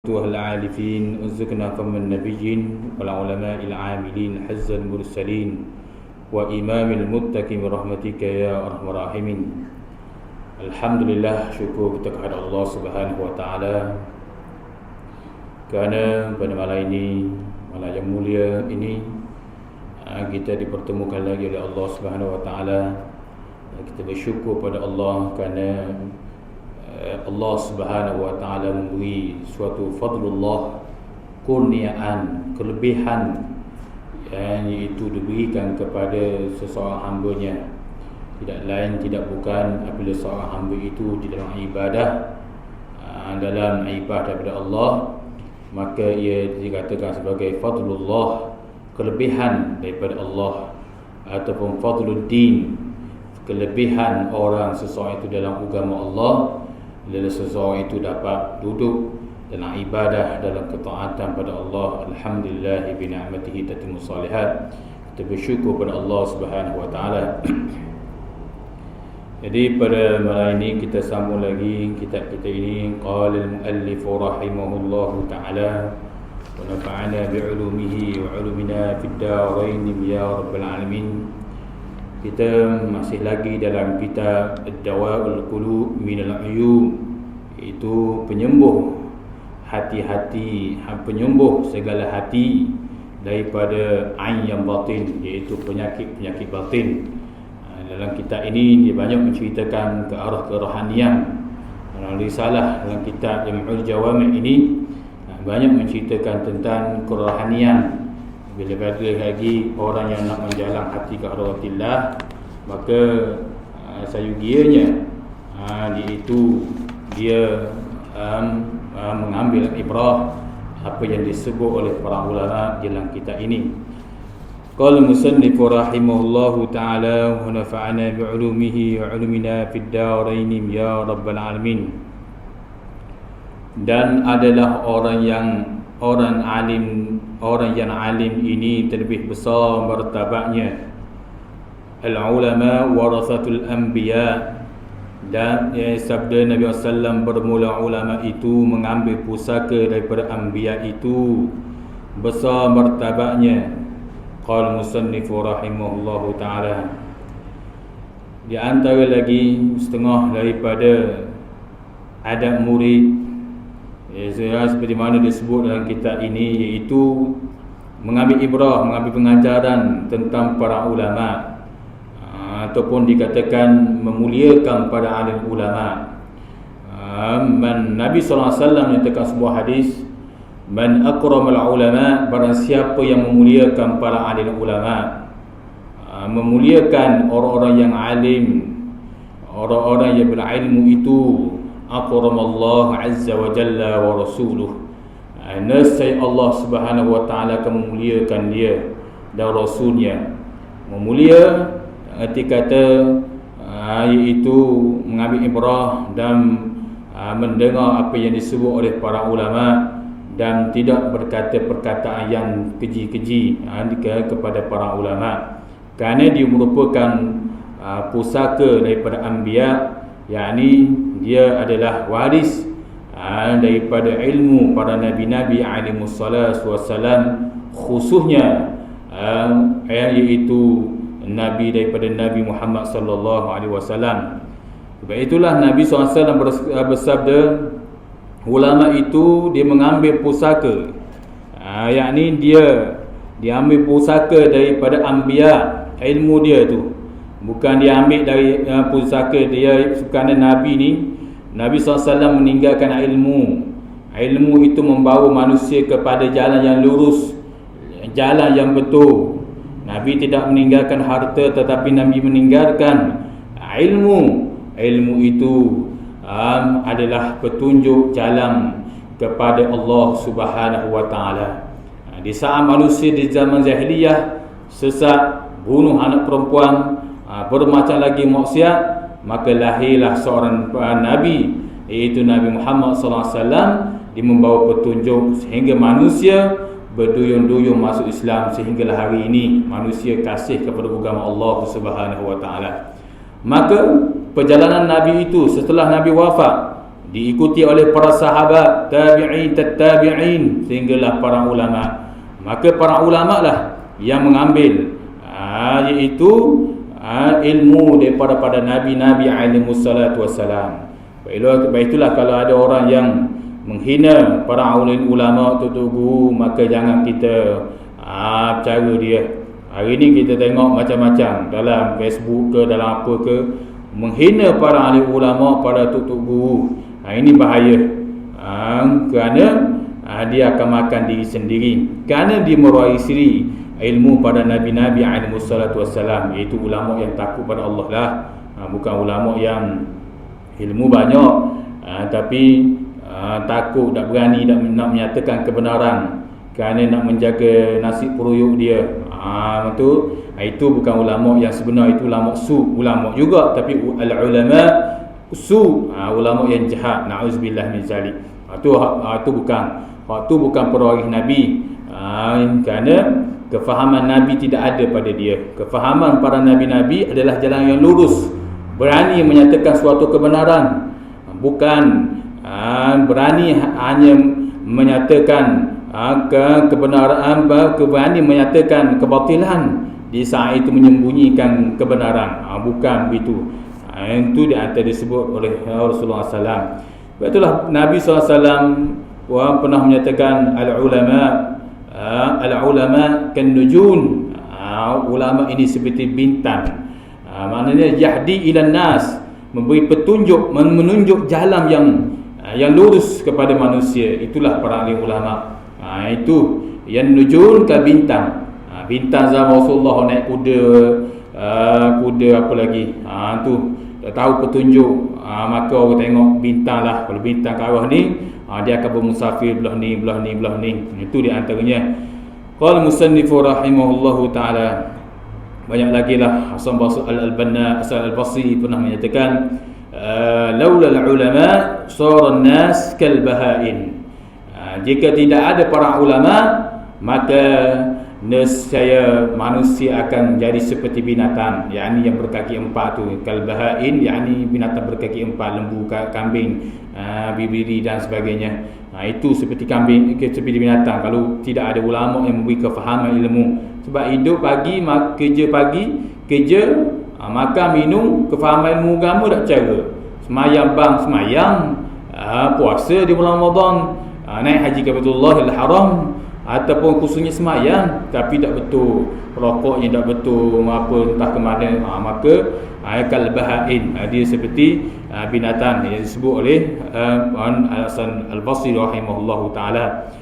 العالفين ارزقنا فم النبيين والعلماء العاملين حز المرسلين وإمام المتقين برحمتك يا أرحم الراحمين. Alhamdulillah, syukur kita kepada Allah Subhanahu Wa Taala kerana pada malam ini, malam yang mulia ini, kita dipertemukan lagi oleh Allah Subhanahu Wa Taala. Kita bersyukur pada Allah kerana Allah Subhanahu Wa Taala memberi suatu fadlullah, kurniaan, kelebihan yang itu diberikan kepada seseorang hamba-Nya. Tidak lain tidak bukan apabila seorang hamba itu di dalam ibadah, dalam ibadah kepada Allah, maka ia dikatakan sebagai fadlullah, kelebihan daripada Allah, ataupun fadluddin, kelebihan orang seseorang itu dalam agama Allah. Bila seseorang itu dapat duduk dalam ibadah, dalam ketaatan pada Allah, alhamdulillah bi ni'matihi tatimmu shalihat. Kita bersyukur pada Allah Subhanahu Wa Taala. Jadi pada malam ini kita sambung lagi kitab kita ini, qala al-muallif rahimahullahu taala wa nafa'ana bi 'ulumihi wa 'ulumina fid darain ya rabbal alamin. Kita masih lagi dalam kitab Ad-Dawa'ul Qulub minal Uyub, iaitu penyembuh hati-hati, penyembuh segala hati daripada ain yang batin, iaitu penyakit-penyakit batin. Dalam kitab ini dia banyak menceritakan ke arah kerohanian. Dalam risalah, dalam kitab Jam'ul Jawami' ini banyak menceritakan tentang kerohanian. Bila ada lagi orang yang nak menjalan hati ke hadapatillah, maka sayugianya iaitu dia mengambil ibrah apa yang disebut oleh para ulama dalam kitab ini. Qala musannif rahimahullahu ta'ala wa nafa'ana bi'ulumihi wa 'ulumina fid darain ya rabbal alamin. Dan adalah orang yang alim ini terlebih besar martabatnya. Al-ulama warathatul anbiya, dan sabda Nabi SAW, bermula ulama itu mengambil pusaka daripada anbiya itu, besar martabatnya. Qala musannif rahimahullahu ta'ala, di antara lagi setengah daripada adab murid, seperti mana disebut dalam kitab ini, iaitu mengambil ibrah, mengambil pengajaran tentang para ulama, ataupun dikatakan memuliakan para alim ulama. Nabi SAW menyatakan sebuah hadis, man akramal ulama, barang siapa yang memuliakan para alim ulama, memuliakan orang-orang yang alim, orang-orang yang berilmu itu, akramallahu azza wa jalla wa rasuluh, nescaya Allah Subhanahu Wa Taala akan memuliakan dia dan rasulnya. Memulia arti kata iaitu mengambil ibrah dan mendengar apa yang disebut oleh para ulama, dan tidak berkata perkataan yang keji-keji kepada para ulama, kerana dia merupakan pusaka daripada anbiya, yakni dia adalah waris daripada ilmu para nabi-nabi alaihimus salatu wassalam, khususnya iaitu nabi daripada Nabi Muhammad sallallahu alaihi wasallam. Sebab itulah Nabi SAW bersabda, ulama itu dia mengambil pusaka, yakni dia ambil pusaka daripada anbiya, ilmu dia tu. Bukan dia ambil dari pusaka dia, kerana Nabi ni, Nabi SAW meninggalkan ilmu. Ilmu itu membawa manusia kepada jalan yang lurus, jalan yang betul. Nabi tidak meninggalkan harta, tetapi Nabi meninggalkan ilmu. Ilmu itu adalah petunjuk jalan kepada Allah Subhanahu Wa Taala. Di saat manusia di zaman jahiliyah sesat, bunuh anak perempuan, bermacam lagi maksiat, maka lahirlah seorang Nabi, iaitu Nabi Muhammad SAW. Dia membawa petunjuk sehingga manusia berduyun-duyun masuk Islam, sehinggalah hari ini manusia kasih kepada agama Allah Subhanahu Wa Taala. Maka perjalanan Nabi itu setelah Nabi wafat, diikuti oleh para sahabat, tabi'in, tabi'in, sehinggalah para ulama. Maka para ulama lah yang mengambil iaitu ilmu daripada pada nabi-nabi alaihi wassalatu wassalam. Baiklah kalau ada orang yang menghina para ulama tu guru, maka jangan kita cara dia. Hari ni kita tengok macam-macam dalam Facebook ke dalam apa ke, menghina para ahli ulama, para tutup guru. Ini bahaya. Kerana dia akan makan diri sendiri, kerana dia mewarisiri ilmu pada nabi-nabi alaihi wassalatu wassalam, iaitu ulama yang takut pada Allah lah. Bukan ulama yang ilmu banyak tapi takut, tak berani nak menyatakan kebenaran kerana nak menjaga nasi peruyuk dia. Itu bukan ulama yang sebenar, itu ulama su. Ulama juga tapi al-ulama su, ulama yang jahat, na'udzubillah min zalik. Itu bukan pewaris Nabi. Kerana kefahaman Nabi tidak ada pada dia. Kefahaman para Nabi-Nabi adalah jalan yang lurus, berani menyatakan suatu kebenaran, bukan berani hanya menyatakan kebenaran, berani menyatakan kebatilan, di saat itu menyembunyikan kebenaran. Bukan begitu. Itu di antara disebut oleh Rasulullah SAW. Itulah Nabi SAW pernah menyatakan al-ulama kan nujun. Ulama ini seperti bintang. Maknanya yahdi ilan nas, memberi petunjuk, menunjuk jalan yang lurus kepada manusia. Itulah para ahli ulama. Itu yang nujun ke bintang. Bintang zaman Rasulullah naik kuda apa lagi, tu dah tahu petunjuk. Maka orang tengok bintang lah. Kalau bintang ke arah ni, dia akan bermusafir belah ni. Itu di antaranya. Qala musannifu rahimahullahu ta'ala. Banyak lagi lah. Hasan al-Banna al-Basri pernah menyatakan, laula al-ulama sara an-nas kal bahain. Jika tidak ada para ulama, maka nescaya manusia akan jadi seperti binatang, yakni yang berkaki empat tu, kal bahain, yakni binatang berkaki empat, lembu, kambing, bibiri dan sebagainya. Itu seperti kambing, seperti binatang kalau tidak ada ulama yang memberi kefahaman ilmu. Sebab hidup pagi, kerja, makan, minum, kefahaman ilmu agama tak cara. Semayang, puasa di bulan Ramadan, naik haji ke Baitullahil Haram, ataupun khususnya semayang tapi tak betul, rokoknya tak betul, entah ke mana, maka kal bahain, dia seperti binatang yang disebut oleh Al-Hasan Al-Basri rahimahullahu ta'ala.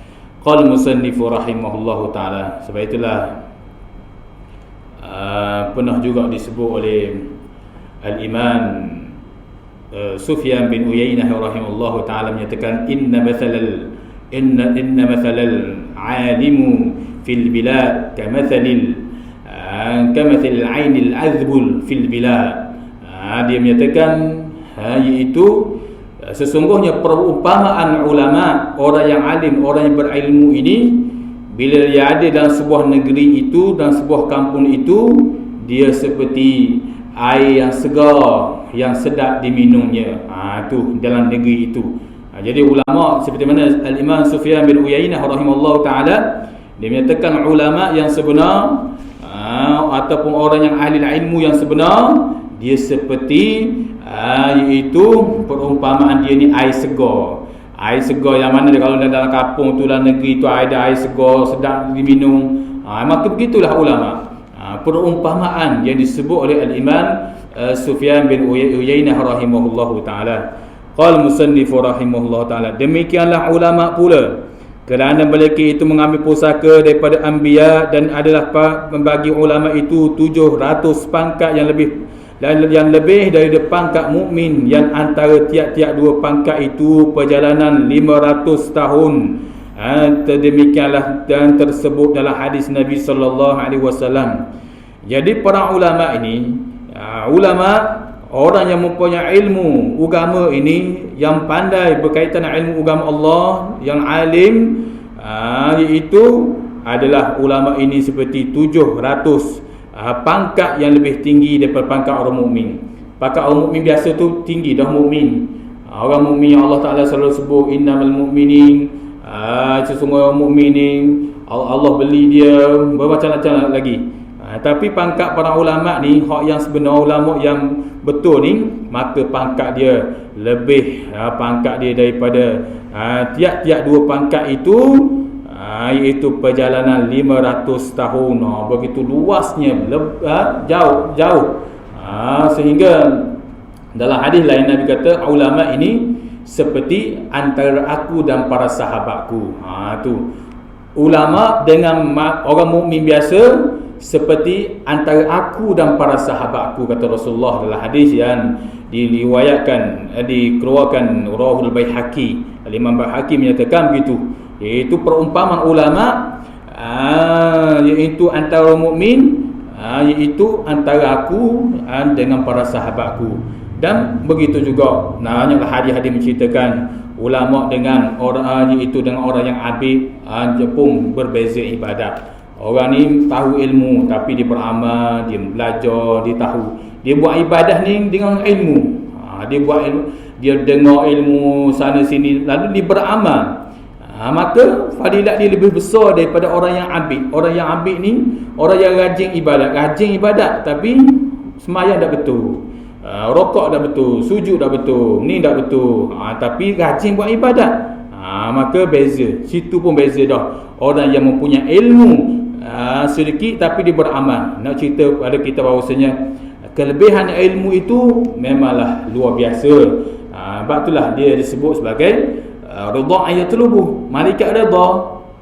Qala musannifu rahimahullahu ta'ala. Sebab itulah pernah juga disebut oleh Al-Imam Sufyan bin Uyainah rahimahullahu ta'ala menyatakan, inna mathalal alimu fil bilad kamathalil ainil azbul fil bilad. Dia menyatakan iaitu sesungguhnya perumpamaan ulama, orang yang alim, orang yang berilmu ini, bila dia ada dalam sebuah negeri itu, dalam sebuah kampung itu, dia seperti air yang segar, yang sedap diminumnya. Itu dalam negeri itu. Jadi ulama seperti mana Al-Imam Sufyan bin Uyainah rahimahullahu ta'ala, dia menyatakan ulama yang sebenar ataupun orang yang ahli ilmu yang sebenar, dia seperti iaitu perumpamaan dia ni air segar. Air segar yang mana kalau dalam kampung tu, dalam negeri tu ada air segar sedap diminum. Maka begitulah ulama. Perumpamaan yang disebut oleh Al-Imam Sufyan bin Uyainah rahimahullahu ta'ala. Qala musannifu rahimahullahu ta'ala, demikianlah ulama pula, kerana mereka itu mengambil pusaka daripada anbiya, dan adalah membagi ulama itu 700 pangkat yang lebih dari pangkat mukmin, yang antara tiap-tiap dua pangkat itu perjalanan 500 tahun. Demikianlah dan tersebut dalam hadis Nabi sallallahu alaihi wasallam. Jadi para ulama ini, orang yang mempunyai ilmu agama ini, yang pandai berkaitan dengan ilmu agama Allah, yang alim, iaitu adalah ulama ini seperti 700 pangkat yang lebih tinggi daripada pangkat orang mukmin. Pangkat orang mukmin biasa tu tinggi dah mukmin. Orang mukmin yang Allah Taala selalu sebut innamal mu'minin, sesungguhnya mukmin ni Allah beli dia bermacam-macam lagi. Tapi pangkat para ulama ni, hak yang sebenar ulama yang betul ni, maka pangkat dia lebih pangkat dia daripada tiap-tiap dua pangkat itu, iaitu perjalanan 500 tahun. Begitu luasnya, jauh. Sehingga dalam hadis lain Nabi kata ulama ini seperti antara aku dan para sahabatku. Tu ulama dengan orang mukmin biasa seperti antara aku dan para sahabatku, kata Rasulullah dalam hadis yang dikeluarkan Rawahul Baihaqi. Imam Baihaqi menyatakan begitu, iaitu perumpamaan ulama iaitu antara mukmin, iaitu antara aku dengan para sahabatku. Dan begitu juga banyaklah hadis-hadis menceritakan ulama dengan orang, iaitu dengan orang yang abid pun berbeza ibadat. Orang ni tahu ilmu tapi dia beramal, dia belajar, dia tahu. Dia buat ibadah ni dengan ilmu. Dia dengar ilmu sana sini lalu dia beramal. Maka fadilat dia lebih besar daripada orang yang abid. Orang yang abid ni orang yang rajin ibadat tapi sembahyang tak betul. Rokok dah betul, sujud dah betul, ni dah betul, tapi rajin buat ibadat. Maka beza, situ pun beza dah. Orang yang mempunyai ilmu sedikit tapi dia beramal. Nak cerita pada kita bahawasanya kelebihan ilmu itu memanglah luar biasa. Sebab itulah dia disebut sebagai ridha ayatulubuh, malaikat redha.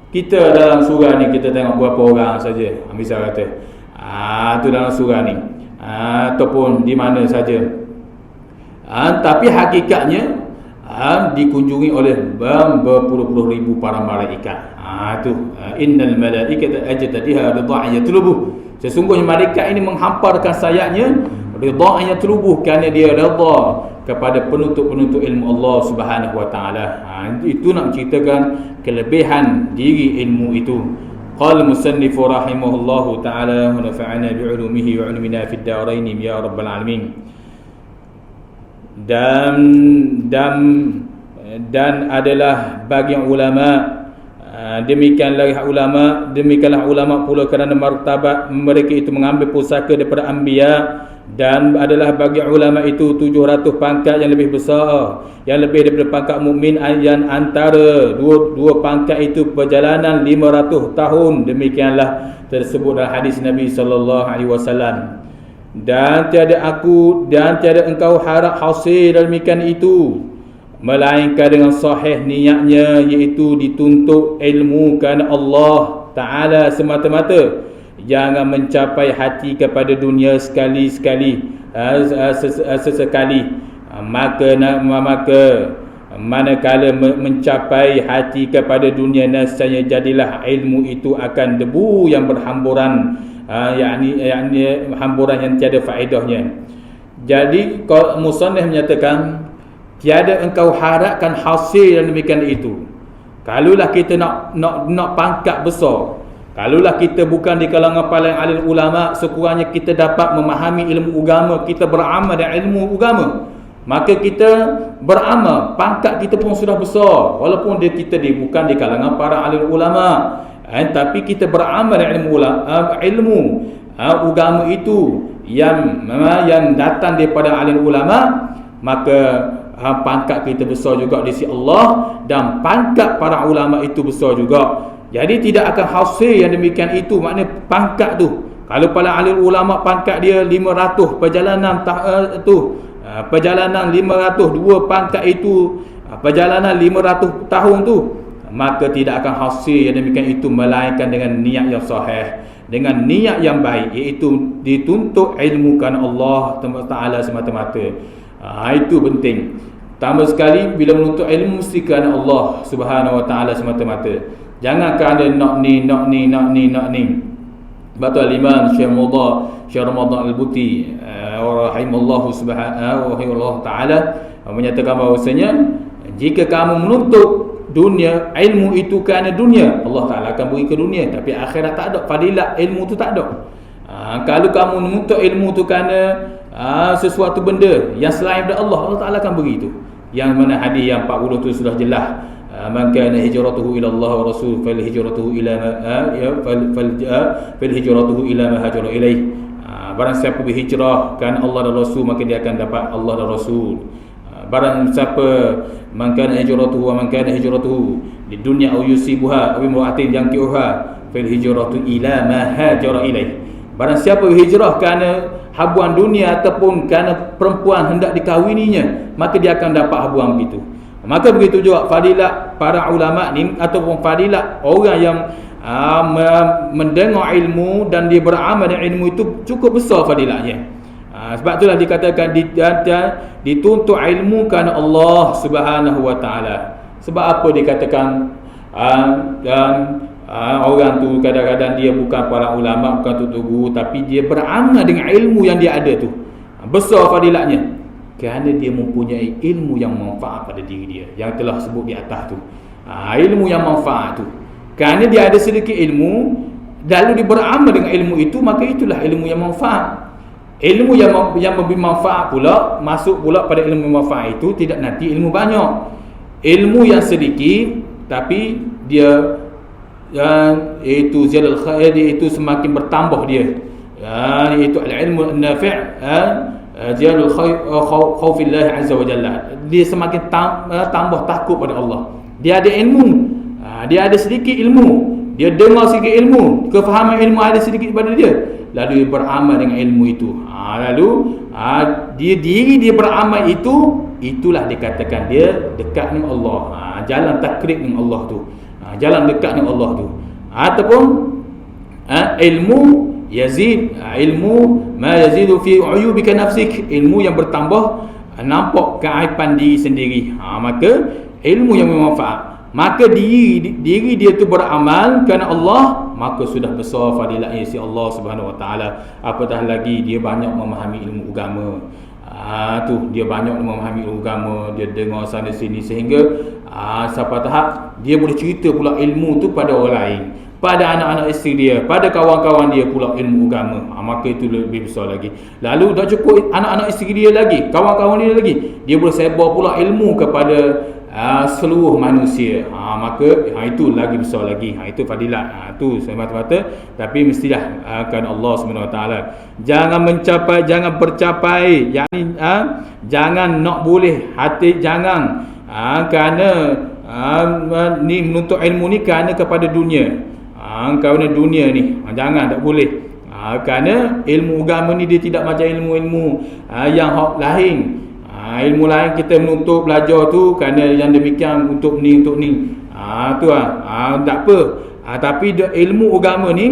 Kita dalam surah ni kita tengok berapa orang saja, misal kata tu dalam surah ni, ataupun di mana saja, tapi hakikatnya dikunjungi oleh berpuluh-puluh ribu para malaikat. Innal malaikata ajdadiha ridha ayatulubuh, sesungguhnya malaikat ini menghamparkan sayapnya ridha ayatulubuh, kerana dia redha kepada penuntut-penuntut ilmu Allah Subhanahu wa taala. Itu nak menceritakan kelebihan diri ilmu itu. Qala musannif rahimahullahu taala wa nafa'ana bi'ulumihi wa 'ulumina fid darain ya rabbal alamin. Dan adalah bagi ulama, demikianlah ulama pula kerana martabat mereka itu mengambil pusaka daripada anbiya. Dan adalah bagi ulama itu 700 pangkat yang lebih besar, yang lebih daripada pangkat mukmin, yang antara dua pangkat itu perjalanan 500 tahun. Demikianlah tersebut dalam hadis Nabi sallallahu alaihi wasallam. Dan tiada engkau harap hasil demikian itu, melainkan dengan sahih niatnya, iaitu dituntut ilmu kerana Allah Ta'ala semata-mata. Jangan mencapai hati kepada dunia sesekali. Maka manakala mencapai hati kepada dunia, nescaya jadilah ilmu itu akan debu yang berhamburan, yakni hamburan yang tiada faedahnya. Jadi musannif menyatakan tiada engkau harapkan hasil yang demikian itu. Kalaulah kita nak pangkat besar, kalaulah kita bukan di kalangan paling alim ulama, sekurangnya kita dapat memahami ilmu agama, kita beramal dengan ilmu agama, maka kita beramal, pangkat kita pun sudah besar. Walaupun kita bukan di kalangan para alim ulama, tapi kita beramal dengan ilmu agama itu yang datang daripada alim ulama, maka pangkat kita besar juga di sisi Allah, dan pangkat para ulama itu besar juga. Jadi tidak akan hasil yang demikian itu. Maknanya pangkat tu, kalau para alim ulama pangkat dia 500 perjalanan perjalanan 500, dua pangkat itu perjalanan 500 tahun tu, maka tidak akan hasil yang demikian itu, melainkan dengan niat yang sahih, dengan niat yang baik, iaitu dituntut ilmu kerana Allah Ta'ala semata-mata. Itu penting. Tambah sekali, bila menuntut ilmu mesti kerana Allah Subhanahu Wa Ta'ala semata-mata. Jangan kerana nak ni. Sebab tu Al-Imam Syekh Ramadan Al-Buti rahimahullah subhanahu wa ta'ala menyatakan bahawasanya, jika kamu menuntut dunia, ilmu itu kerana dunia, Allah Ta'ala akan beri ke dunia, tapi akhirat tak ada, fadilat ilmu tu tak ada. Kalau kamu menuntut ilmu tu kerana sesuatu benda yang selain daripada Allah, Allah Ta'ala akan beri itu. yang mana hadis yang 40 tu sudah jelas. Man kana hijratuhu ila Allah wa rasul fal hijratuhu ila fal hijratuhu ila ma hajara ilaih. Barang siapa berhijrah kerana Allah dan Rasul, maka dia akan dapat Allah dan Rasul. Barang siapa man kana hijratuhu wa man kana hijratuhu di dunya aw yusibuha aw imra'atin yankihuha fal hijratu ila ma hajara ilaih. Barang siapa berhijrah kerana habuan dunia ataupun kerana perempuan hendak dikahwininya, maka dia akan dapat habuan begitu. Maka begitu juga fadilat para ulama ni ataupun fadilat orang yang mendengar ilmu dan dia beramal dengan ilmu itu cukup besar fadilatnya. Sebab itulah dikatakan dituntut ilmu kerana Allah Subhanahu wa taala. Sebab apa dikatakan orang tu kadang-kadang dia bukan para ulama, bukan tutup guru, tapi dia beramal dengan ilmu yang dia ada tu. Besar fadilatnya kerana dia mempunyai ilmu yang manfaat pada diri dia, yang telah sebut di atas tu. Ilmu yang manfaat tu, kerana dia ada sedikit ilmu lalu dia beramal dengan ilmu itu, maka itulah ilmu yang manfaat. Ilmu yang lebih manfaat pula, masuk pula pada ilmu manfaat itu tidak nanti ilmu banyak. Ilmu yang sedikit tapi dia iaitu zilal khair, iaitu semakin bertambah dia, iaitu al-ilmu an-nafi' zilal khaufillah azza wa jalla. Dia semakin tambah takut pada Allah. Dia ada ilmu, dia ada sedikit ilmu, dia dengar sedikit ilmu, kefahaman ilmu ada sedikit pada dia, lalu dia beramal dengan ilmu itu. Dia beramal itu, itulah dikatakan dia dekat dengan Allah. Jalan takrib dengan Allah tu, jalan dekat dengan Allah tu. Ataupun ilmu yazid, ilmu ma yazidu fi uyubika nafsik, ilmu yang bertambah nampak keaiban diri sendiri. Maka ilmu yang bermanfaat, maka diri dia tu beramal kerana Allah, maka sudah besar fadilatnya si Allah Subhanahu wa taala. Apatah lagi dia banyak memahami ilmu agama. Dia banyak memahami ilmu agama, dia dengar sana sini, sehingga sampai tahap dia boleh cerita pula ilmu tu pada orang lain, pada anak-anak isteri dia, pada kawan-kawan dia pula ilmu agama. Maka itu lebih besar lagi. Lalu dah cukup anak-anak isteri dia lagi, kawan-kawan dia lagi, dia boleh sebar pula ilmu kepada seluruh manusia. Maka itu lagi besar lagi. Itu fadilat. Itu semata-mata, tapi mestilah kerana Allah Subhanahu wa taala. Jangan mencapai, jangan bercapai, yakni jangan nak boleh hati, jangan kerana ni menuntut ilmu ni kerana kepada dunia. Kerana dunia ni jangan, tak boleh. Kerana ilmu agama ni dia tidak macam ilmu-ilmu yang lain. Ilmu lain kita menuntut belajar tu kerana yang demikian untuk ni. Tak apa. Tapi ilmu agama ni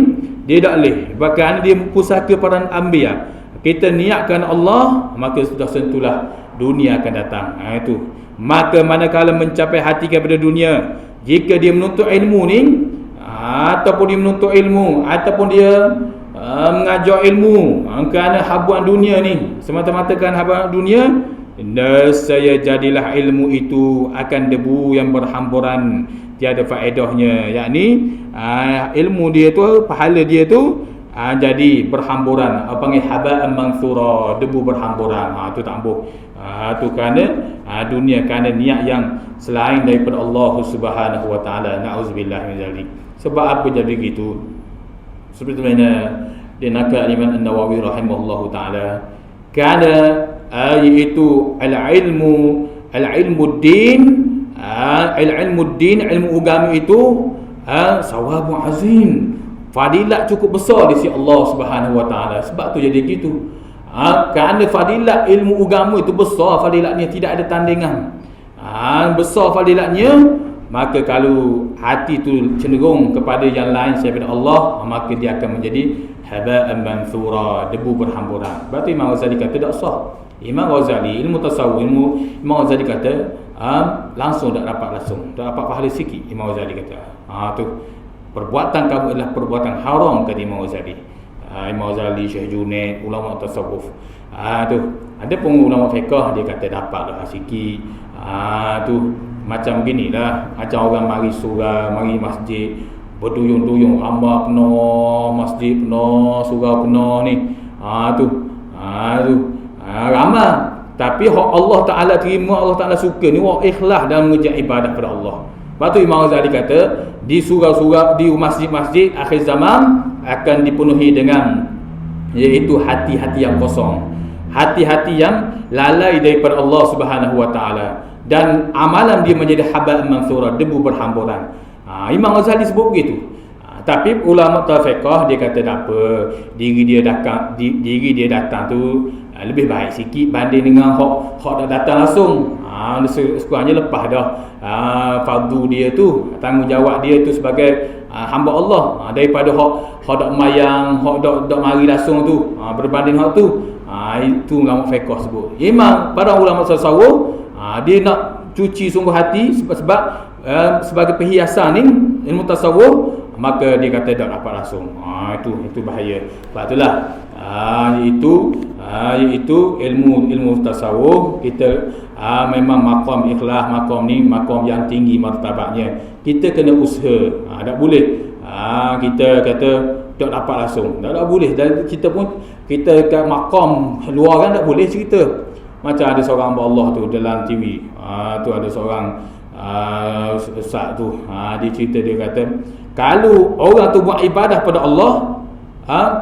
dia tak boleh, bahkan dia pusaka para anbiya. Kita niatkan Allah, maka sudah sentuhlah dunia akan datang. Itu. Maka manakala mencapai hati kepada dunia, jika dia menuntut ilmu ni, ataupun dia menuntut ilmu, ataupun dia mengajar ilmu kerana habuan dunia ni, semata-mata kerana habuan dunia, saya jadilah ilmu itu akan debu yang berhamburan, tiada faedahnya. Yakni ilmu dia tu, pahala dia tu jadi berhamburan, panggil haba'an mansura, debu berhamburan. Tu tak ampuh. Tu kerana dunia, kerana niat yang selain daripada Allah Subhanahu wa taala. Na'udzubillah min zalik. Sebab apa jadi begitu? Seperti mana dia nakal Imam An-Nawawi rahimahullahu taala, kerana iaitu ilmu din, ilmu agama itu sawabu azim, fadilat cukup besar di sisi Allah Subhanahu wa taala. Sebab tu jadi gitu. Kerana fadilat ilmu agama itu besar, fadilatnya tidak ada tandingan. Besar fadilatnya, maka kalau hati tu cenderung kepada yang lain selain Allah, maka dia akan menjadi haba'an mansura, debu berhamburan. Berarti Imam Ghazali kata tak sah. Imam Ghazali, ilmu tasawuf, Imam Ghazali kata langsung tak dapat pahala sikit. Imam Ghazali kata tu perbuatan kamu adalah perbuatan haram, kata Imam Ghazali. Imam Ghazali, Syekh Junaid, ulama tasawuf. Tu ada pun ulama fiqh dia kata dapatlah sikit. Tu macam beginilah, macam orang mari surau, mari masjid, berduyung-duyung, hamba penuh, masjid penuh, surau penuh ni. Tu ramai. Tapi Allah Ta'ala terima, Allah Ta'ala suka ni orang ikhlas dalam mengerjakan ibadah kepada Allah. Lepas tu Imam Ghazali kata, di surau-surau, di masjid-masjid akhir zaman akan dipenuhi dengan, iaitu hati-hati yang kosong, hati-hati yang lalai daripada Allah Subhanahu Wa Ta'ala, dan amalan dia menjadi haba'an mansura, debu berhamburan. Imam Ghazali sebut begitu. Tapi ulama fiqh dia kata tak apa, diri dia datang tu lebih baik sikit banding dengan hak dah datang langsung. Sekurang-kurangnya lepas dah fardu dia tu, tanggungjawab dia tu sebagai hamba Allah, daripada hak dak mayang, hak dak mari langsung tu, berbanding hak tu. Itu ulama fiqh sebut. Imam para ulama tasawuf dia nak cuci sungguh hati sebab sebagai perhiasan ni ilmu tasawuf, maka dia kata tak dapat langsung. Itu bahaya. Sebab itulah iaitu ilmu tasawuf kita memang maqam ikhlas, maqam ni maqam yang tinggi martabatnya. Kita kena usaha. Tak boleh kita kata tak dapat langsung. Tak boleh. Dan kita pun kita kat maqam luar kan tak boleh cerita. Macam ada seorang hamba Allah tu dalam TV. Tu ada seorang ustaz tu, dia cerita, dia kata kalau orang tu buat ibadah pada Allah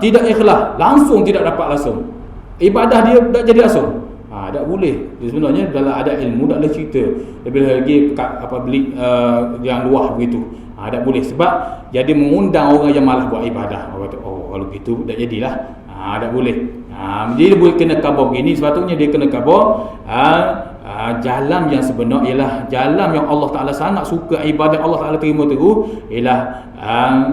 tidak ikhlas, langsung tidak dapat langsung, ibadah dia tak jadi langsung. Tak boleh. Sebenarnya dalam ada ilmu tak boleh cerita, lebih lagi beli yang luar begitu. Tak boleh, sebab jadi mengundang orang yang malas buat ibadah. Orang kata kalau begitu tak jadilah. Tak boleh. Dia boleh kena khabar begini, sepatutnya dia kena khabar jalan yang sebenar ialah jalan yang Allah Ta'ala sangat suka, ibadat Allah Ta'ala terima terus, ialah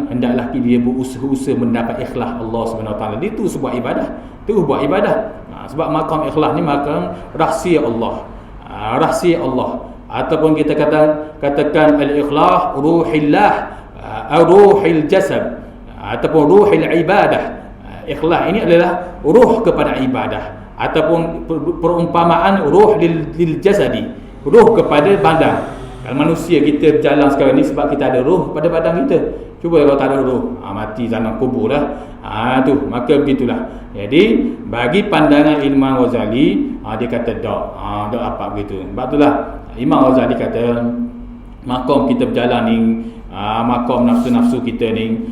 hendaklah dia berusaha mendapat ikhlas Allah Subhanahu Ta'ala. Itu sebuah ibadah, terus buat ibadah. Sebab makam ikhlas ni makam rahsia Allah, rahsia Allah, ataupun kita katakan al-ikhlas ruhillah, ruhil jasad, ataupun ruhil ibadah. Ikhlas ini adalah ruh kepada ibadah, ataupun perumpamaan ruh lil jasadi, ruh kepada badan. Kalau manusia kita berjalan sekarang ni sebab kita ada ruh pada badan kita. Cuba kalau tak ada ruh, mati dalam kubur dah. Tu maka begitulah. Jadi bagi pandangan Imam Ghazali, dia kata tak apa begitu. Sebab itulah Imam Ghazali kata makom kita berjalan ni, makom nafsu-nafsu kita ni,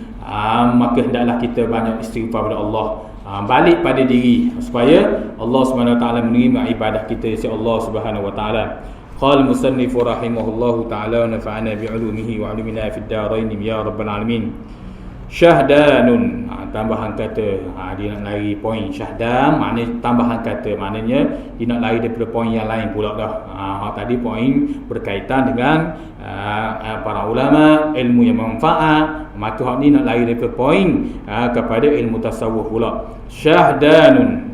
maka hendaklah kita banyak istighfar kepada Allah, balik pada diri supaya Allah Subhanahu Wa Taala menerima ibadah kita si Allah Subhanahu Wa Taala. Qala musannif rahimahullahu taala wa nafa'ana bi 'ulumihi wa 'ulumina fid darain ya rabbal alamin. Syahdanun, tambahan kata, dia nak lari poin syahdan, maknanya tambahan kata, maknanya dia nak lari daripada poin yang lain pula dah. Tadi poin berkaitan dengan para ulama, ilmu yang bermanfaat, maka hak ni nak lari daripada poin kepada ilmu tasawuf pula. Syahdanun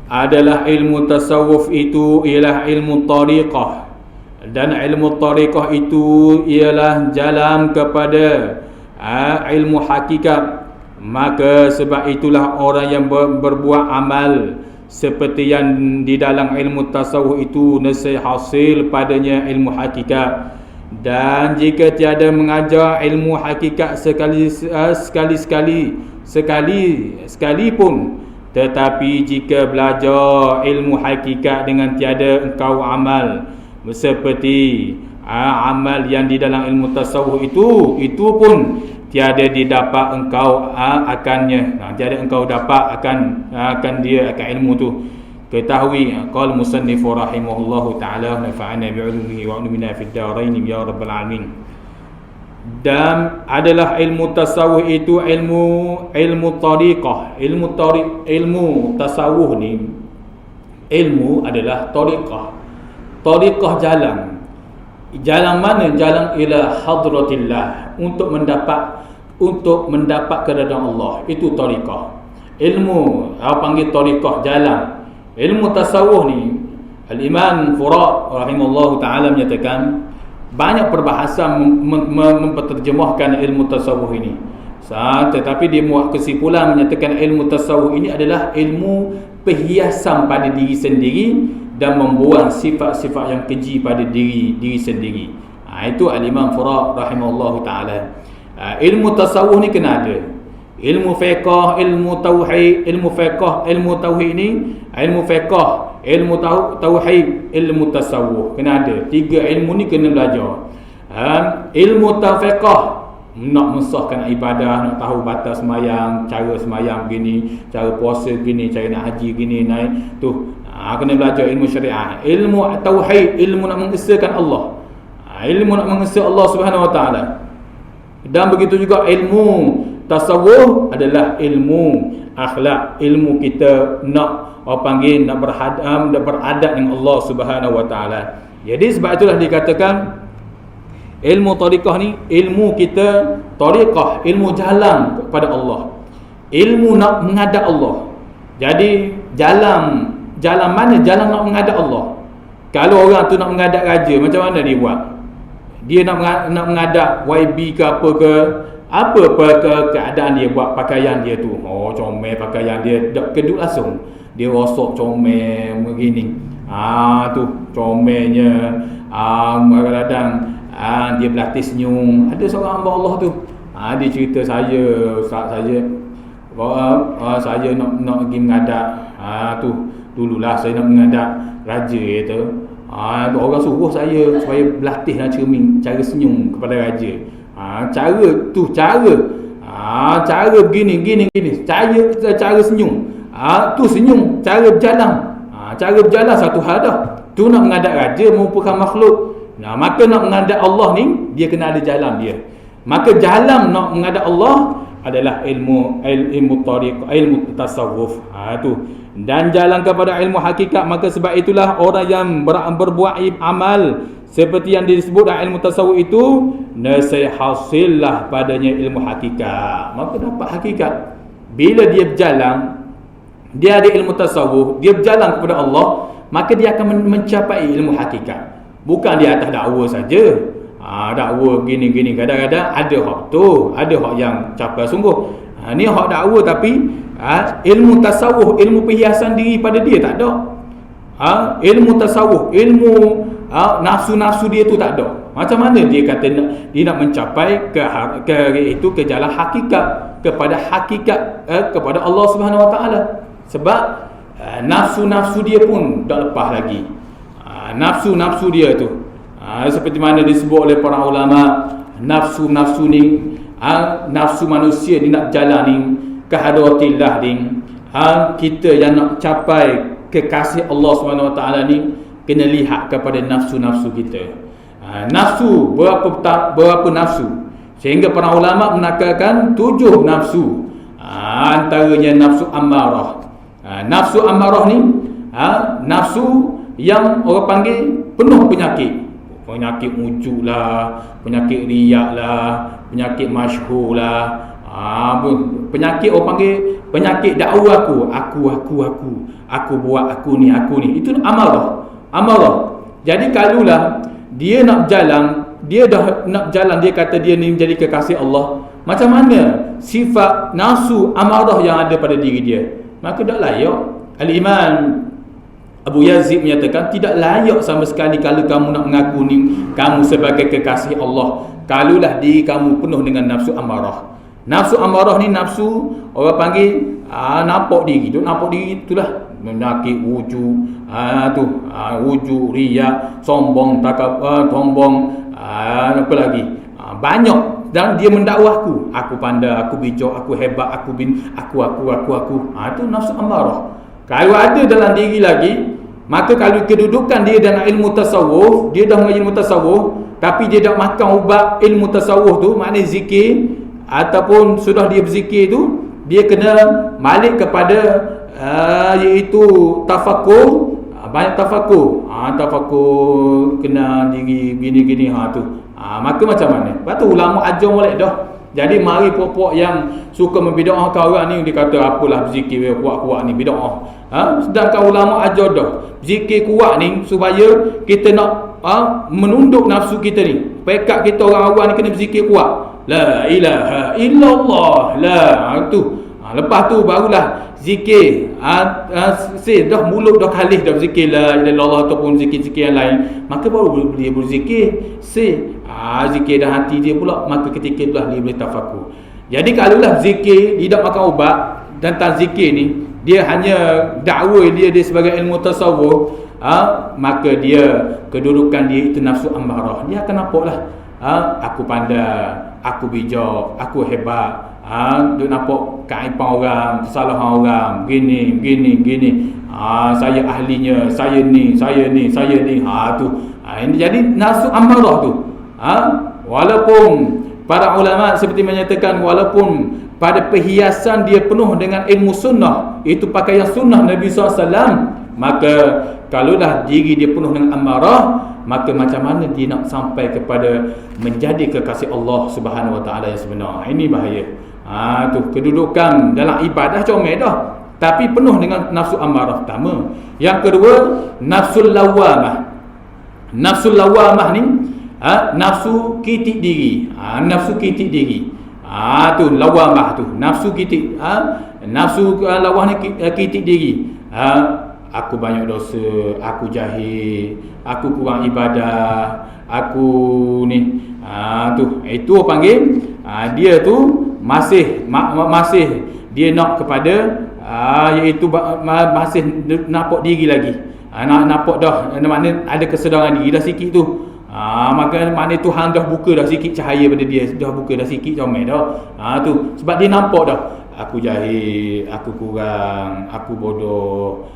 adalah ilmu tasawuf itu ialah ilmu tariqah, dan ilmu tariqah itu ialah jalan kepada ilmu hakikat. Maka sebab itulah orang yang berbuat amal seperti yang di dalam ilmu tasawuf itu nescaya hasil padanya ilmu hakikat. Dan jika tiada mengajar ilmu hakikat sekalipun, tetapi jika belajar ilmu hakikat dengan tiada engkau amal seperti amal yang di dalam ilmu tasawuf itu pun tiada didapat engkau akannya, tiada engkau dapat akan dia akan ilmu tu. Ketahui qala musannif rahimahullahu taala nafa'ana bi'ulumihi wa 'ulumina fid darain ya rabbal alamin. Dan adalah ilmu tasawuf itu ilmu tariqah, ilmu tasawuf ni, ilmu adalah tariqah jalan mana? Jalan ila hadratillah, untuk mendapat keredaan Allah. Itu tariqah. Ilmu panggil tariqah, jalan. Ilmu tasawuf ni, Al-Imam Furat rahimahullahu taala menyatakan banyak perbahasan memperterjemahkan ilmu tasawuf ini. Tetapi dia buat kesimpulan menyatakan ilmu tasawuf ini adalah ilmu perhiasan pada diri sendiri dan membuang sifat-sifat yang keji pada diri sendiri. Itu Al-Imam Furat rahimahullahu taala. Ilmu tasawuf ni kena ada. Ilmu fiqh, ilmu tauhid, ilmu fiqh, ilmu tauhid ni, ilmu fiqh ilmu tauhid, ilmu tasawuf. Kena ada. 3 ilmu ni kena belajar. Ilmu fiqh, nak mensahkan ibadah, nak tahu batas sembahyang, cara sembahyang gini, cara puasa gini, cara nak haji gini, naik tu. Kena belajar ilmu syariah. Ilmu tauhid, ilmu nak mengesahkan Allah. Ilmu nak mengesahkan Allah Subhanahu Wa Taala. Dan begitu juga ilmu tasawuf adalah ilmu akhlak, ilmu kita nak panggil nak beradab dengan Allah Subhanahu Wa Taala. Jadi sebab itulah dikatakan ilmu tariqah ni ilmu kita, tariqah ilmu jalan kepada Allah, ilmu nak menghadap Allah. Jadi jalan mana? Jalan nak menghadap Allah. Kalau orang tu nak menghadap raja, macam mana dia buat? Dia nak menghadap YB ke apa ke, keadaan dia buat pakaian dia tu. Comel pakaian dia, dak kedut langsung. Dia rosok comel begini. Tu comelnya. Kadang-kadang dia berlatih senyum. Ada seorang hamba Allah tu. Dia cerita ustaz saya nak pergi menghadap. Tu dululah saya nak menghadap raja tu. Orang suruh saya supaya berlatihlah cermin, cara senyum kepada raja. Cara begini cara senyum. Tu senyum, cara berjalan satu hal dah. Tu nak menghadap raja merupakan makhluk. Maka nak menghadap Allah ni dia kena ada jalan dia. Maka jalan nak menghadap Allah adalah ilmu tariq, ilmu tasawuf. Tu. Dan jalan kepada ilmu hakikat. Maka sebab itulah orang yang berbuat amal seperti yang disebut dalam ilmu tasawuf itu, hasillah padanya ilmu hakikat. Maka dapat hakikat. Bila dia berjalan, dia ada ilmu tasawuf, dia berjalan kepada Allah, maka dia akan mencapai ilmu hakikat. Bukan dia atas dakwa saja. Dakwa gini-gini, kadang-kadang ada hak tu, ada hak yang capai sungguh. Ni hak dakwa tapi ilmu tasawuf, ilmu perhiasan diri pada dia tak ada. Ilmu tasawuf, ilmu nafsu-nafsu dia tu tak ada. Macam mana dia kata dia nak mencapai ke jalan hakikat, kepada Allah Subhanahu Wa Taala. Sebab nafsu-nafsu dia pun tak lepas lagi. Nafsu-nafsu dia tu seperti mana disebut oleh para ulama, nafsu-nafsu ni nafsu manusia ni nak jalan ni ke hadratillah ni. Kita yang nak capai kekasih Allah Subhanahu Wa Taala ni kena lihat kepada nafsu-nafsu kita. Nafsu berapa nafsu? Sehingga para ulama menakarkan 7 nafsu. Antaranya nafsu amarah. Nafsu amarah ni nafsu yang orang panggil penuh penyakit. Penyakit wujud lah, penyakit riak lah, penyakit masyhur lah. Penyakit orang panggil penyakit dakwa aku buat aku ni. Itu amarah. Jadi kalulah dia nak berjalan, dia dah nak berjalan, dia kata dia ni menjadi kekasih Allah. Macam mana sifat nafsu amarah yang ada pada diri dia? Maka tak layak. Al-Imam Abu Yazid menyatakan tidak layak sama sekali kalau kamu nak mengaku ni kamu sebagai kekasih Allah, kalulah diri kamu penuh dengan nafsu amarah. Nafsu amarah ni nafsu orang panggil nampak diri. Nampak diri itulah penyakit wujud. Wujud, riak, sombong, apa lagi? Banyak. Dan dia mendakwahku, aku pandai, aku bijak, aku hebat, aku. Itu nafsu amarah. Kalau ada dalam diri lagi, maka kalau kedudukan dia dalam ilmu tasawuf, dia dah mengaji ilmu tasawuf, tapi dia dah makan ubat ilmu tasawuf tu, maknanya zikir, ataupun sudah dia berzikir tu, dia kena balik kepada iaitu tafakur. Banyak tafakur. Tafakur kena diri gini-gini tu. Maka macam mana? Lepas tu ulama ajar molek dah. Jadi mari puak-puak yang suka membid'ahkan orang ni, dia kata apalah berzikir kuat-kuat ni bid'ah. Sedangkan ulama ajar dah. Zikir kuat ni supaya kita nak menunduk nafsu kita ni. Pekat kita orang-orang ni kena berzikir kuat. La ilaha illallah. Itu. Lepas tu barulah zikir. Dah mulut dah kalih dah berzikir la ilaha illallah ataupun zikir-zikir yang lain. Maka baru dia berzikir. Zikir dah hati dia pula, maka ketika itulah dia boleh tafakur. Jadi kalaulah zikir dia tak makan ubat, tentang zikir ni dia hanya dakwa dia sebagai ilmu tasawuf, maka dia kedudukan dia itu nafsu ammarah. Dia akan nampaklah aku pandai, aku bijak, aku hebat. Dia nampak keaiban orang, kesalahan orang, gini. Saya ahlinya, saya ni. Tu. Ini jadi nafsu ammarah tu. Walaupun para ulama seperti menyatakan, walaupun pada perhiasan dia penuh dengan ilmu sunnah, itu pakaian sunnah Nabi SAW, maka kalaulah diri dia penuh dengan amarah, maka macam mana dia nak sampai kepada menjadi kekasih Allah Subhanahu Wa Taala yang sebenar. Ini bahaya. Tu kedudukan dalam ibadah comel dah, tapi penuh dengan nafsu amarah pertama. Yang kedua, nafsul lawamah. Nafsul lawamah ni nafsu kitik diri. Nafsu kitik diri. Tu lawamah tu, nafsu kitik. Nafsu lawah ni kitik diri. Aku banyak dosa, aku jahil, aku kurang ibadah, aku ni. Tu itu panggil dia tu masih dia nak kepada iaitu masih nampak diri lagi. Nampak dah, maknanya ada kesedaran diri dah sikit tu. Maka maknanya Tuhan dah buka dah sikit cahaya pada dia, dah buka dah sikit comel dah. Tu sebab dia nampak dah, aku jahil, aku kurang, aku bodoh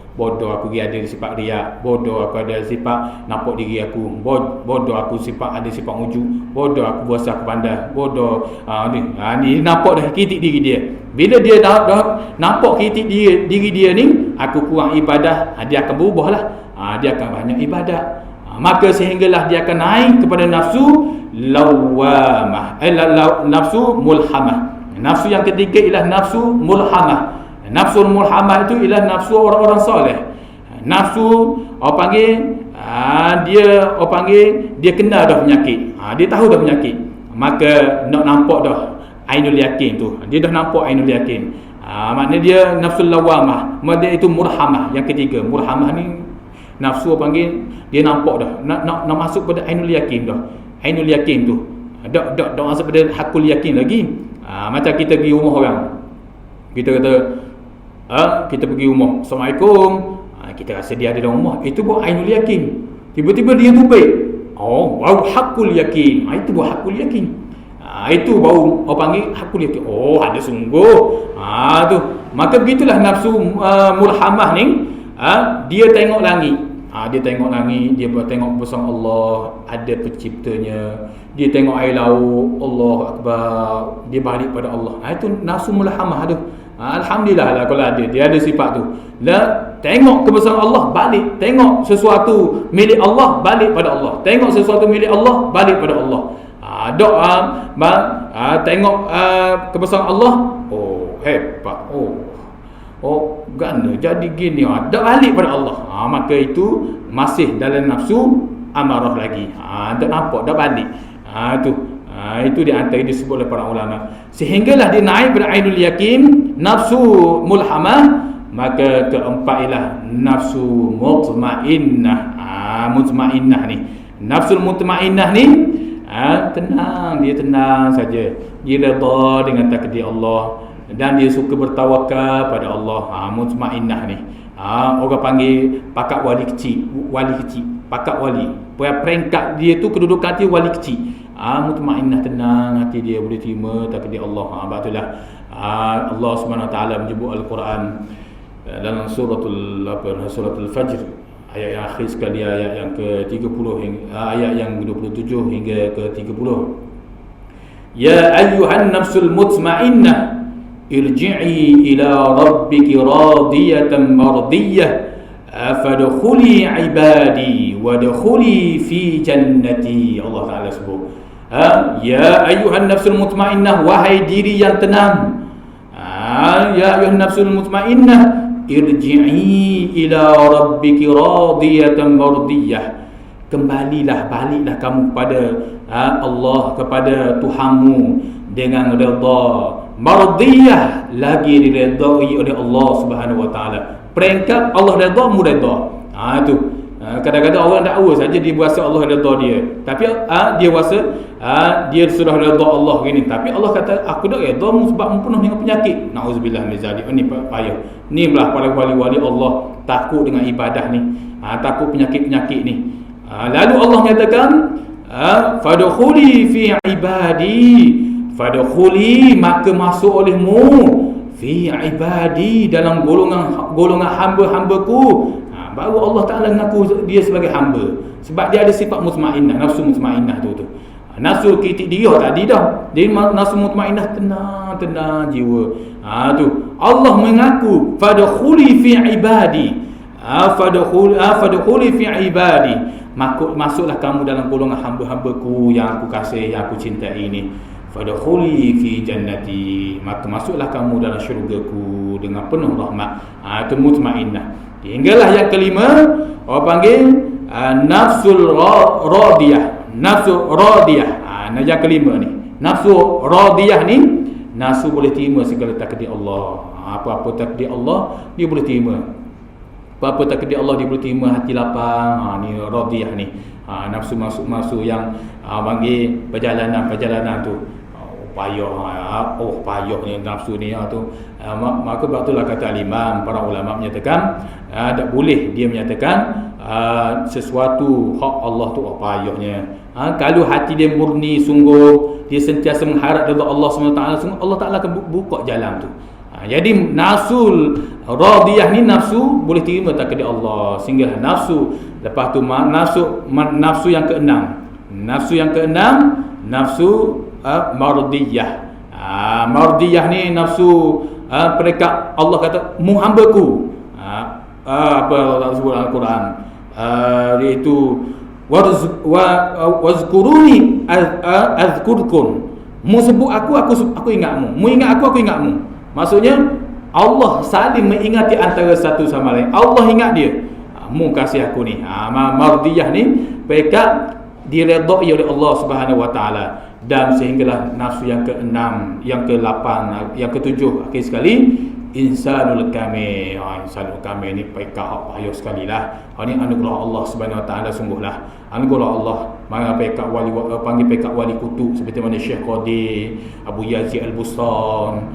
aku ada sifat riak, bodoh aku ada sifat nampak diri aku, bodoh aku sifat ada sifat ujub, bodoh aku berasa aku pandai, bodoh ni nampak dah kitik diri dia. Bila dia dah nampak kitik diri dia ni, aku kurang ibadah, dia akan berubahlah. Dia akan banyak ibadat. Maka sehinggalah dia akan naik kepada nafsu lawamah, nafsu mulhamah. Nafsu yang ketiga ialah nafsu mulhamah. Nafsu mulhamah itu ialah nafsu orang-orang soleh. Nafsu orang panggil dia kena dah penyakit. Dia tahu dah penyakit. Maka nak nampak dah ainul yakin tu. Dia dah nampak ainul yakin. Maknanya dia nafsu lawamah. Maksudnya itu murhamah yang ketiga. Murhamah ni nafsu orang panggil dia nampak dah nak masuk pada ainul yakin dah. Ainul yakin tu. Dak masuk pada hakul yakin lagi. Macam kita pergi rumah orang. Kita kata kita pergi rumah, Assalamualaikum. Kita rasa dia ada dalam rumah, itu buat ainul yakin. Tiba-tiba dia berbaik. Baru hakul yakin. Itu buat hakul yakin. Itu baru orang panggil hakul yakin. Ada sungguh. Tu. Maka begitulah nafsu mulhamah ni. Dia tengok langit. Dia tengok langit, dia tengok bersama Allah, ada penciptanya. Dia tengok air laut, Allah Akbar, dia balik pada Allah. Itu nafsu mulhamah tu. Alhamdulillah lah kalau dia ada sifat tu. Tengok kebesaran Allah, balik. Tengok sesuatu milik Allah, balik pada Allah. Tengok sesuatu milik Allah, balik pada Allah. Tengok kebesaran Allah, hebat. Gana jadi gini, dah balik pada Allah. Maka itu masih dalam nafsu amarah lagi. Dah nampak, dah balik. Itu di antara disebut oleh para ulama. Sehinggalah dia naik pada ainul yakin, nafsu mulhamah. Maka keempat ialah nafsu mutmainnah. Mutmainnah ni, nafsu mutmainnah ni tenang, dia tenang saja. Dia redha dengan takdir Allah dan dia suka bertawakal pada Allah. Mutmainnah ni orang panggil pakat wali kecil. Pakat wali, peringkat dia tu, kedudukan dia wali kecil. Mutmainnah, tenang hati dia, boleh terima takdir Allah. Betulah Allah Subhanahu Wa Taala menyebut Al-Quran dalam suratul Fajr, ayat yang akhir sekali, ayat yang ke-30 ayat yang ke-27 hingga ke-30. Ya ayyuhan nafsul mutmainnah irji'i ila rabbiki radiyatan mardiyah fadkhuli ibadi wadkhuli fi jannati. Allah Taala sebut, ya ayyuhan nafsul mutmainnah, wahai diri yang tenang. Ya ayyuhan nafsul mutmainnah irji'i ila rabbiki radiyatan mardiyah. Kembalilah, baliklah kamu kepada Allah, kepada Tuhanmu dengan redha. Mardiyah, lagi diredai oleh Allah Subhanahu Wa Taala. Peringkat Allah redha, mu redha. Itu Kadang-kadang orang dakwa saja dia berasa Allah redha dia. Tapi dia rasa dia sudah redha Allah gini. Tapi Allah kata aku dah redha sebab mempunuh dengan penyakit. Nauzubillah min zalik. Ini payah. Ni belah para wali-wali Allah takut dengan ibadah ni. Takut penyakit-penyakit ni. Lalu Allah menyatakan fadkhuli fi ibadi. Fadkhuli, maka masuk olehmu fi ibadi, dalam golongan hamba-hambaku. Baru Allah Ta'ala mengaku dia sebagai hamba. Sebab dia ada sifat mutmainnah, nafsu mutmainnah tu. Nafsu kitik dia tadi dah. Dia nafsu mutmainnah tenang jiwa. Tu Allah mengaku fadkhuli fi ibadi. Fadkhuli fi ibadi. Masuklah kamu dalam golongan hamba-hambaku yang aku kasih, yang aku cintai ini. Fadkhuli fi jannati, maka masuklah kamu dalam syurgaku dengan penuh rahmat. Itu mutmainnah. Hinggalah yang kelima, orang panggil nafsul radiyah. Nafsu radiyah. Yang kelima ni, nafsu radiyah ni, nafsu boleh terima segala takdir Allah. Apa-apa takdir Allah dia boleh terima. Apa-apa takdir Allah dia boleh terima, hati lapang. Ni radiyah ni. Nafsu masuk yang panggil perjalanan tu. Payah ni nafsu ni tu. Maka betulah kata al-imam, para ulama menyatakan tak boleh dia menyatakan sesuatu hak Allah tu payahnya. Kalau hati dia murni sungguh, dia sentiasa mengharap redha Allah SWT, sungguh Allah Taala akan buka jalan tu. Jadi nafsul radiyah ni nafsu boleh terima takdir Allah. Sehingga nafsu, lepas tu nafsu yang keenam. Nafsu yang keenam, nafsu mardiyah. Mardiyah ni nafsu mereka Allah kata muhambaku. Apa Allah sebut dalam Al-Quran, iaitu wazkuruni azkurkum. Mu sebut aku ingatmu. Mu ingat aku ingatmu. Maksudnya Allah saling mengingati antara satu sama lain. Allah ingat dia. Mu kasih aku ni. Mardiyah ni mereka diredai oleh Allah Subhanahu Wa Taala. Dan sehinggalah nafsu yang ke-6, yang ke-8, yang ke-7 akhir sekali, insanul kamil. Insanul kamil ni payah sekali lah. Ini anugerah Allah Subhanahu Wa Taala, sungguhlah anugerah Allah. Mana pekat wali, panggil pekat wali kutub seperti mana Syekh Qadir, Abu Yazid Al-Bustan.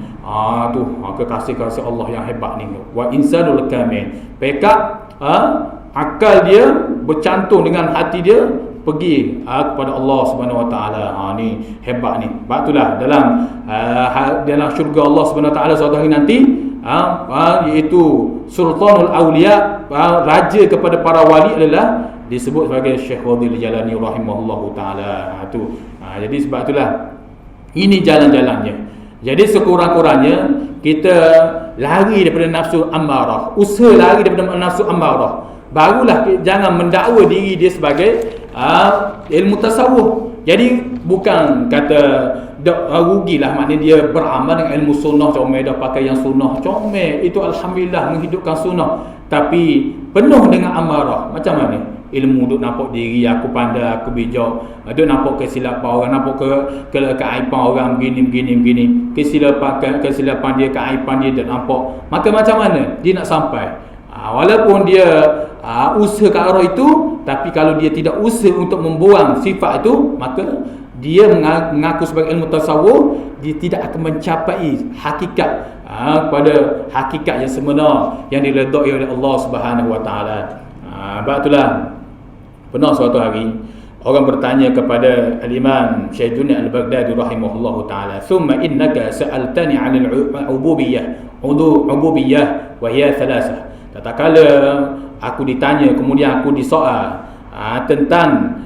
Tu kekasih-kasih Allah yang hebat ni. Wa insanul kamil. Pekat akal dia bercantum dengan hati dia pergi kepada Allah Subhanahu Wa Taala. Ni hebat ni. Sebab itulah dalam syurga Allah Subhanahu Wa Taala suatu hari nanti, iaitu Sultanul Auliya, raja kepada para wali adalah disebut sebagai Syekh Qadir Jalani rahimahullahu taala. Jadi sebab itulah ini jalan-jalannya. Jadi sekurang-kurangnya kita lari daripada nafsu ammarah, usaha lari daripada nafsu ammarah. Barulah jangan mendakwa diri dia sebagai ilmu tasawuf. Jadi bukan kata rugilah, maknanya dia beramal dengan ilmu sunnah, comel dah pakai yang sunnah, comel itu alhamdulillah menghidupkan sunnah, tapi penuh dengan amarah. Macam mana ilmu duk nampak diri aku pandai, aku bijak, duk nampak kesilapan orang, nampak keaiban orang begini, kesilapan dia, keaiban dia duk nampak. Maka macam mana dia nak sampai? Walaupun dia usaha ke arah itu, tapi kalau dia tidak usaha untuk membuang sifat itu, maka dia mengaku sebagai ilmu tasawuf, dia tidak akan mencapai hakikat pada hakikat yang sebenar yang diredai oleh Allah Subhanahu Wa Taala. Sebab itulah pernah suatu hari orang bertanya kepada al-Imam Syekh Junaid al-Baghdadi rahimahullahu taala, "Thumma innaka sa'altani 'anil ububiyyah wa hiya thalathah." Tatkala aku ditanya, kemudian aku disoal tentang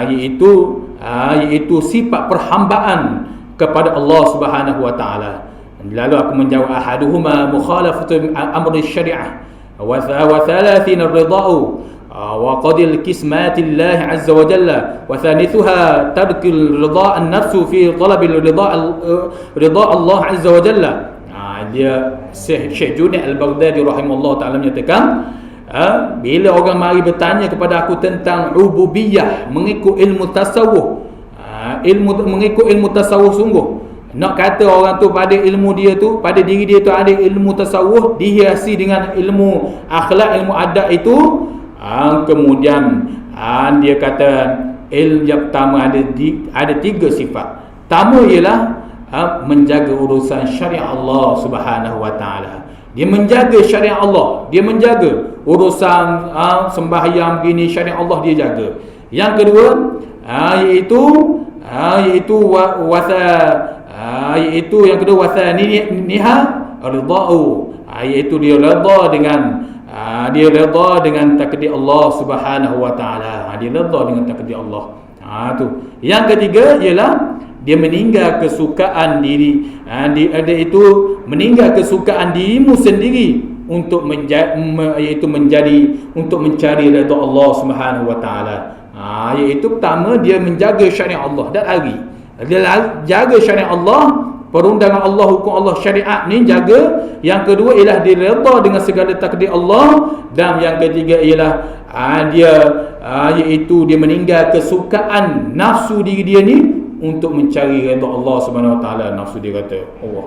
iaitu sifat perhambaan kepada Allah Subhanahu Wa Taala. Lalu aku menjawab, ahaduhuma mukhalafatu amri syariah wa thalathin ar-rida'u wa qadil kismatillah azza wa jalla wa thalithuha tarkil rida' an-nafsu fi talabil rida' Allah azza wa jalla. Dia Syekh Junaid al-Baghdadi rahimahullah ta'ala menyatakan, bila orang mari bertanya kepada aku tentang ububiyah, mengikut ilmu tasawuf, mengikut ilmu tasawuf sungguh, nak kata orang tu pada ilmu dia tu, pada diri dia tu ada ilmu tasawuf dihiasi dengan ilmu akhlak, ilmu adab itu, Kemudian dia kata ilmu yang pertama ada 3 sifat. Pertama ialah menjaga urusan syariat Allah Subhanahu wa taala. Dia menjaga syariat Allah, dia menjaga urusan sembahyang begini, syariat Allah dia jaga. Yang kedua iaitu yang kedua wasaniha ridau, iaitu dia redha dengan takdir Allah Subhanahu wa taala. Dia redha dengan takdir Allah. Tu. Yang ketiga ialah dia meninggal kesukaan diri. Iaitu meninggal kesukaan dirimu sendiri untuk untuk mencari redha Allah Subhanahu wa taala. Iaitu pertama dia menjaga syariat Allah dan lagi. Dia jaga syariat Allah, perundangan Allah, hukum Allah, syariat ni jaga. Yang kedua ialah dia redha dengan segala takdir Allah, dan yang ketiga ialah iaitu dia meninggal kesukaan nafsu diri dia ni untuk mencari redha Allah Subhanahu wa taala. Nafsu dia kata, Allah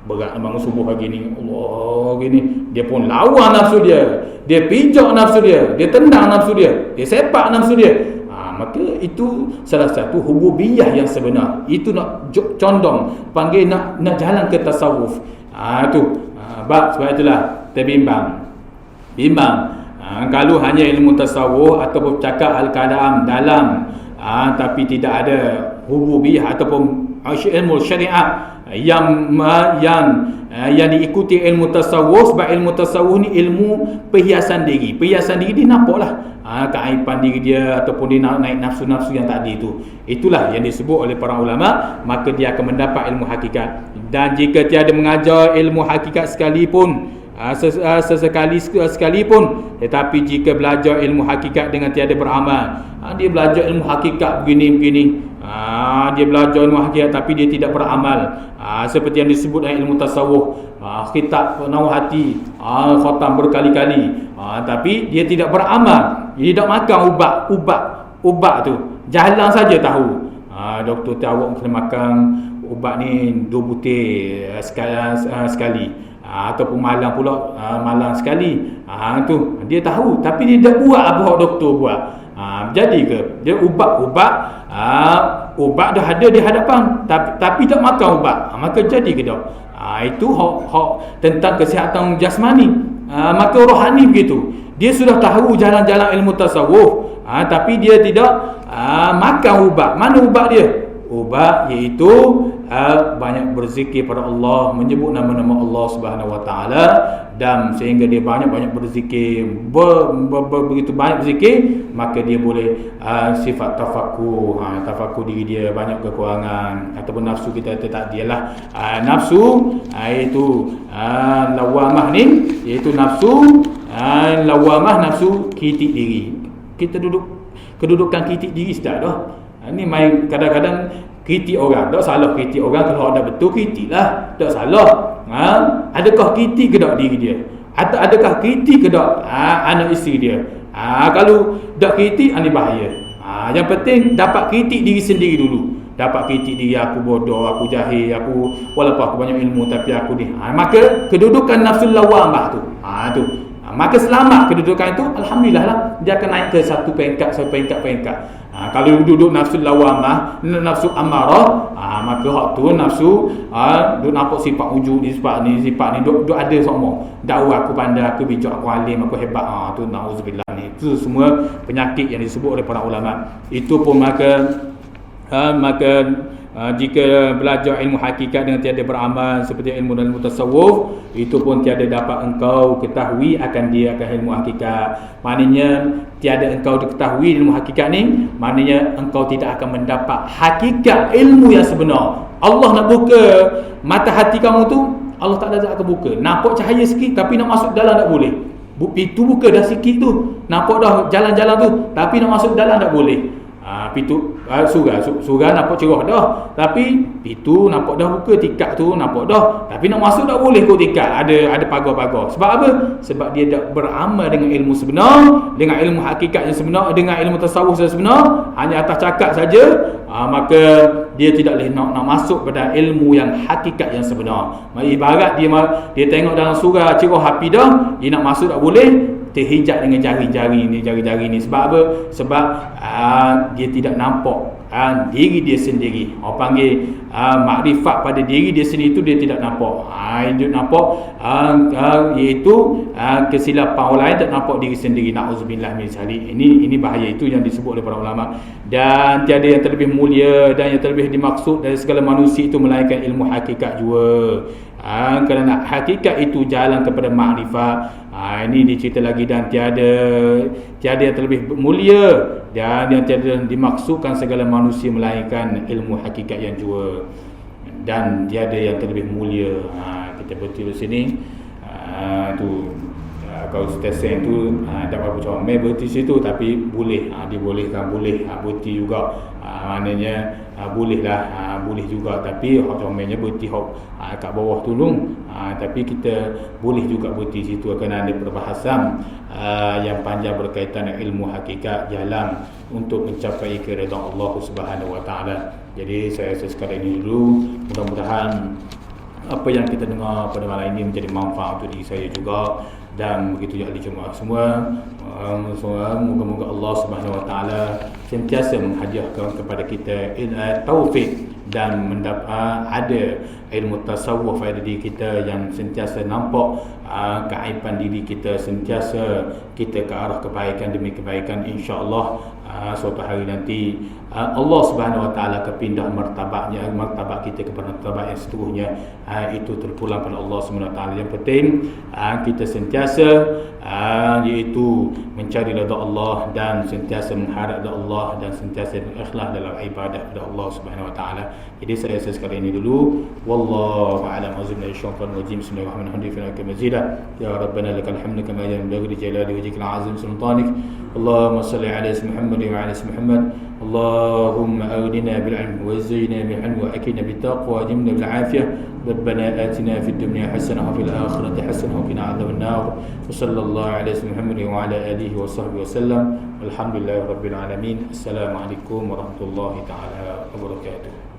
berat bangun subuh pagi ni, Allah gini, dia pun lawan nafsu dia, dia pijak nafsu dia, dia tendang nafsu dia, dia sepak nafsu dia. Maka itu salah satu hububiyah yang sebenar. Itu nak condong panggil nak jalan ke tasawuf. Sebab itulah terbimbang. Kalau hanya ilmu tasawuf ataupun cakap al-kalam dalam tapi tidak ada hububiyah ataupun ilmu syariat yang diikuti ilmu tasawuf. Sebab ilmu tasawuf ni ilmu perhiasan diri. Perhiasan diri dia nampaklah keaiban diri dia ataupun dia nak naik nafsu-nafsu yang tadi itu. Itulah yang disebut oleh para ulama, maka dia akan mendapat ilmu hakikat. Dan jika tiada mengajar ilmu hakikat sekalipun, sekalipun, tetapi jika belajar ilmu hakikat dengan tiada beramal, dia belajar ilmu hakikat begini, dia belajar ilmu hakikat tapi dia tidak beramal, seperti yang disebut dalam ilmu tasawuf, kitab penawar hati, khatam berkali-kali, tapi dia tidak beramal. Dia tidak makan ubat tu, jalan saja tahu. Doktor tahu kena makan ubat ni 2 butir sekali. Ataupun malam pula malam sekali. Tu dia tahu tapi dia tak buat apa doktor buat. Jadi ke dia ubat dah ada di hadapan tapi tak makan ubat, maka jadi ke tak? Itu hak tentang kesihatan jasmani. Maka rohani begitu, dia sudah tahu jalan-jalan ilmu tasawuf, tapi dia tidak makan ubat. Mana ubat dia? Ubat iaitu banyak berzikir pada Allah, menyebut nama-nama Allah Subhanahu wa taala, dan sehingga dia banyak berzikir, begitu banyak berzikir, maka dia boleh sifat tafakkur diri dia banyak kekurangan ataupun nafsu kita tak dialah nafsu iaitu lawamah ni, iaitu nafsu lawamah, nafsu kitik diri. Kita kedudukan kitik diri sudah dah. Ini main kadang-kadang kritik orang. Tak salah kritik orang, kalau ada betul kritiklah, tak salah. Adakah kritik ke tak diri dia? Adakah kritik ke tak anak isteri dia? Kalau tak kritik, ini bahaya. Yang penting dapat kritik diri sendiri dulu. Dapat kritik diri, aku bodoh, aku jahil, walaupun aku banyak ilmu tapi aku ni. Maka kedudukan nafsu lawamah tu. Maka selamat kedudukan itu, alhamdulillah lah, dia akan naik ke satu peringkat. Kalau duduk nafsu lawamah, nafsu amarah, maka hak tu nafsu duk nampak sifat wujud ni, sifat ni duk ada semua. Dakwa aku pandai, aku bijak, aku alim, aku hebat. Tu nauzubillah ni. Itu semua penyakit yang disebut oleh para ulama. Itu pun maka jika belajar ilmu hakikat dengan tiada beramal seperti ilmu dalam tasawuf, itu pun tiada dapat engkau ketahui akan dia akan ilmu hakikat. Maknanya tiada engkau diketahui ilmu hakikat ni, maknanya engkau tidak akan mendapat hakikat ilmu yang sebenar. Allah nak buka mata hati kamu tu, Allah tak ada akan buka. Nampak cahaya sikit tapi nak masuk dalam tak boleh. Pintu buka dah sikit tu, nampak dah jalan-jalan tu, tapi nak masuk dalam tak boleh. Pintu surga nampak cerah dah, tapi pintu nampak dah buka, tikar tu nampak dah, tapi nak masuk tak boleh kot tikar, ada pagar-pagar. Sebab apa? Sebab dia tak beramal dengan ilmu sebenar, dengan ilmu hakikat yang sebenar, dengan ilmu tasawuf yang sebenar, hanya atas cakap saja. Maka dia tidak boleh nak masuk pada ilmu yang hakikat yang sebenar. Ibarat dia tengok dalam surga cerah api dah, dia nak masuk tak boleh, terhijab dengan jari-jari ni. Sebab apa? Sebab dia tidak nampak diri dia sendiri. Orang panggil makrifat pada diri dia sendiri itu dia tidak nampak. Dia nampak iaitu kesilapan orang lain, tak nampak diri sendiri. Na'udzubillah min zalik. Ini bahaya, itu yang disebut oleh para ulama. Dan tiada yang terlebih mulia dan yang terlebih dimaksud dari segala manusia itu melainkan ilmu hakikat juga. Kerana hakikat itu jalan kepada makrifat. Ini dicerita lagi, dan tiada yang terlebih mulia dan yang tiada dimaksudkan segala manusia melainkan ilmu hakikat yang jua, dan tiada yang terlebih mulia. Kita berhenti di sini. Kalau stesen tu tak berapa comel berhenti situ, tapi boleh dibolehkan, boleh berhenti juga. Maknanya boleh juga, tapi hak comelnya berhenti kat bawah tolong. Tapi kita boleh juga berhenti situ kerana ada perbahasan yang panjang berkaitan dengan ilmu hakikat, jalan untuk mencapai keridhaan Allah Subhanahu Wa Taala. Jadi saya sekadar ini dulu. Mudah-mudahan apa yang kita dengar pada malam ini menjadi manfaat untuk diri saya juga, dan begitu juga ahli jemaah semua. Moga-moga Allah Subhanahu Wa Taala sentiasa menghadiahkan kepada kita taufik dan ada ilmu tasawuf pada diri kita, yang sentiasa nampak keaiban diri kita, sentiasa kita ke arah kebaikan demi kebaikan. InsyaAllah suatu hari nanti Allah Subhanahu Wa Taala akan pindah martabat kita kepada martabat yang seterusnya. Itu terpulang pada Allah Subhanahu Wa Taala. Yang penting kita sentiasa iaitu mencari redha Allah, dan sentiasa mengharap redha Allah, dan sentiasa ikhlas dalam ibadah kepada Allah Subhanahu Wa Taala. Jadi saya rasa sekali ini dulu. Wallahu a'lam. Azimna syaitanir rajim. Bismillahirrahmanirrahim. Ya Rabbana lakal hamdu kama yanbaghi li jalali wajhikal azim sultanik. Allahumma salli ala Muhammad wa ala Muhammad. Allahumma awdina bil ilm wa zayyina bil ilm wa akina bit taqwa wa ajimna bil afiyah. Rabbana atina fid dunya hasanah wa fil akhirati hasanah wa qina adzaban nar. Wa sallallahu ala Muhammad wa ala alihi wa sahbihi wasallam. Alhamdulillahirabbil alamin. Assalamualaikum warahmatullahi taala wabarakatuh.